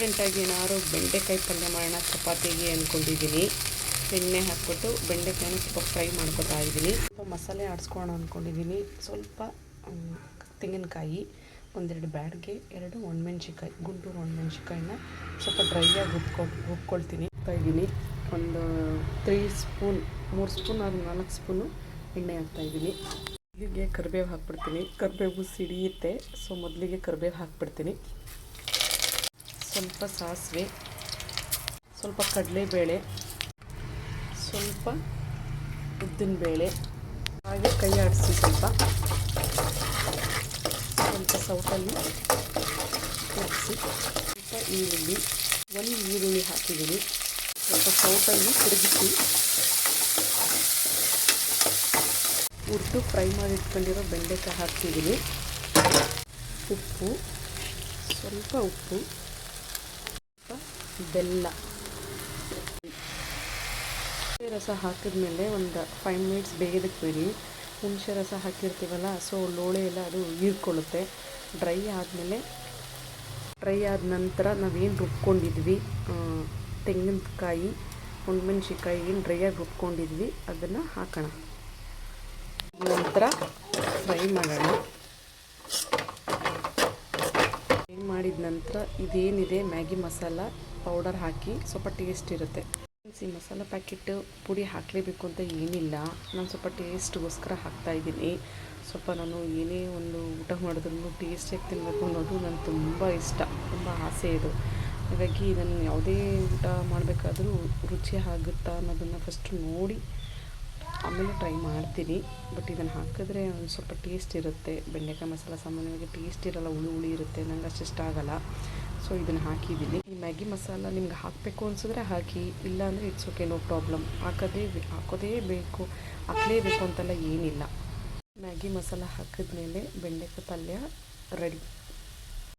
ಡಿಫ್ರೆಂಟಾಗಿ ಏನಾದ್ರು ಬೆಂಡೆಕಾಯಿ ಪಲ್ಯ ಮಾಡೋಣ ಚಪಾತಿಗೆ ಅಂದ್ಕೊಂಡಿದ್ದೀನಿ. ಎಣ್ಣೆ ಹಾಕ್ಬಿಟ್ಟು ಬೆಂಡೆಕಾಯಿನ ಸ್ವಲ್ಪ ಫ್ರೈ ಮಾಡ್ಕೊತಾ ಇದ್ದೀನಿ. ಸ್ವಲ್ಪ ಮಸಾಲೆ ಆಡಿಸ್ಕೊಳ್ಳೋಣ ಅಂದ್ಕೊಂಡಿದ್ದೀನಿ. ಸ್ವಲ್ಪ ತೆಂಗಿನಕಾಯಿ, ಒಂದೆರಡು ಬ್ಯಾಡ್ಗೆ, 2 ಒಣಮೆಣ್ಸಿಕಾಯಿ, ಗುಂಟೂರು ಒಣಮೆಣ್ಸಿಕಾಯಿನ ಸ್ವಲ್ಪ ಡ್ರೈಯಾಗಿ ರುಬ್ಕೊಳ್ತೀನಿ. ಹಾಕ್ತಾಯಿದ್ದೀನಿ ಒಂದು 3 ಸ್ಪೂನ್ 3 ಸ್ಪೂನ್ ಆರು 4 ಸ್ಪೂನು ಎಣ್ಣೆ ಹಾಕ್ತಾಯಿದ್ದೀನಿ. ಹೀಗೆ ಕರಿಬೇವು ಹಾಕ್ಬಿಡ್ತೀನಿ. ಕರಿಬೇವು ಸಿಡಿಯುತ್ತೆ, ಸೊ ಮೊದಲಿಗೆ ಕರಿಬೇವು ಹಾಕ್ಬಿಡ್ತೀನಿ. ಸ್ವಲ್ಪ ಸಾಸಿವೆ, ಸ್ವಲ್ಪ ಕಡಲೆಬೇಳೆ, ಸ್ವಲ್ಪ ಉದ್ದಿನಬೇಳೆ, ಹಾಗೆ ಕೈ ಆಡಿಸಿ ಸ್ವಲ್ಪ ಸೌಟಲ್ಲಿ ಕುದಿಸಿ, ಸ್ವಲ್ಪ ಈರುಳ್ಳಿ, 1 ಈರುಳ್ಳಿ ಹಾಕಿದ್ದೀನಿ. ಸ್ವಲ್ಪ ಸೌಟಲ್ಲಿ ತಿರುಗಿಸಿ ಹುರಿದು ಫ್ರೈ ಮಾಡಿ ಇಟ್ಕೊಂಡಿರೋ ಬೆಂಡೆಕಾಯಿ ಹಾಕ್ತಿದ್ದೀನಿ. ಉಪ್ಪು, ಸ್ವಲ್ಪ ಉಪ್ಪು, ಸ್ವಲ್ಪ ಬೆಲ್ಲ, ಹುಣಸೆ ರಸ ಹಾಕಿದ್ಮೇಲೆ ಒಂದು 5 ಮಿನಿಟ್ಸ್ ಬೇಯೋದಕ್ಕೆ ಬಿಡಿ. ಹುಣಸೆ ರಸ ಹಾಕಿರ್ತೀವಲ್ಲ, ಸೊ ಲೋಳೆ ಎಲ್ಲ ಅದು ಹೀರ್ಕೊಳ್ಳುತ್ತೆ. ಡ್ರೈ ಆದ ನಂತರ ನಾವೇನು ರುಬ್ಕೊಂಡಿದ್ವಿ, ತೆಂಗಿನಕಾಯಿ, ಒಣಮೆಣ್ಸಿಕಾಯಿ ಏನು ಡ್ರೈಯಾಗಿ ರುಬ್ಕೊಂಡಿದ್ವಿ ಅದನ್ನು ಹಾಕೋಣ. ನಂತರ ಫ್ರೈ ಮಾಡೋಣ. ಫ್ರೈ ಮಾಡಿದ ನಂತರ ಇದೇನಿದೆ ಮ್ಯಾಗಿ ಮಸಾಲ ಪೌಡರ್ ಹಾಕಿ ಸ್ವಲ್ಪ ಟೇಸ್ಟ್ ಇರುತ್ತೆ. ಈ ಮಸಾಲ ಪ್ಯಾಕೆಟ್ ಪುಡಿ ಹಾಕಲೇಬೇಕು ಅಂತ ಏನಿಲ್ಲ, ನಾನು ಸ್ವಲ್ಪ ಟೇಸ್ಟ್ಗೋಸ್ಕರ ಹಾಕ್ತಾಯಿದ್ದೀನಿ. ಸ್ವಲ್ಪ ನಾನು ಏನೇ ಒಂದು ಊಟ ಮಾಡಿದ್ರೂ ಟೇಸ್ಟಿಯಾಗಿ ತಿನ್ನಬೇಕು ಅನ್ನೋದು ನನಗೆ ತುಂಬ ಇಷ್ಟ, ತುಂಬ ಆಸೆ ಇದು. ಹಾಗಾಗಿ ನಾನು ಯಾವುದೇ ಊಟ ಮಾಡಬೇಕಾದ್ರೂ ರುಚಿ ಆಗುತ್ತಾ ಅನ್ನೋದನ್ನು ಫಸ್ಟು ನೋಡಿ ಆಮೇಲೆ ಟ್ರೈ ಮಾಡ್ತೀನಿ. ಬಟ್ ಇದನ್ನು ಹಾಕಿದ್ರೆ ಒಂದು ಸ್ವಲ್ಪ ಟೇಸ್ಟ್ ಇರುತ್ತೆ. ಬೆಂಡೆಕಾಯಿ ಮಸಾಲ ಸಾಮಾನ್ಯವಾಗಿ ಟೇಸ್ಟ್ ಇರೋಲ್ಲ, ಹುಳಿ ಇರುತ್ತೆ, ನಂಗೆ ಅಷ್ಟು ಇಷ್ಟ ಆಗೋಲ್ಲ. ಸೊ ಇದನ್ನು ಹಾಕಿದ್ದೀನಿ. ಈ ಮ್ಯಾಗಿ ಮಸಾಲ ನಿಮ್ಗೆ ಹಾಕಬೇಕು ಅನಿಸಿದ್ರೆ ಹಾಕಿ, ಇಲ್ಲ ಅಂದರೆ ಇಟ್ಸ್ ಓಕೆ, ನೋ ಪ್ರಾಬ್ಲಮ್. ಹಾಕಲೇಬೇಕು ಅಂತೆಲ್ಲ ಏನಿಲ್ಲ. ಮ್ಯಾಗಿ ಮಸಾಲ ಹಾಕಿದ್ಮೇಲೆ ಬೆಂಡೆಕಾಯಿ ಪಲ್ಯ ರೆಡಿ.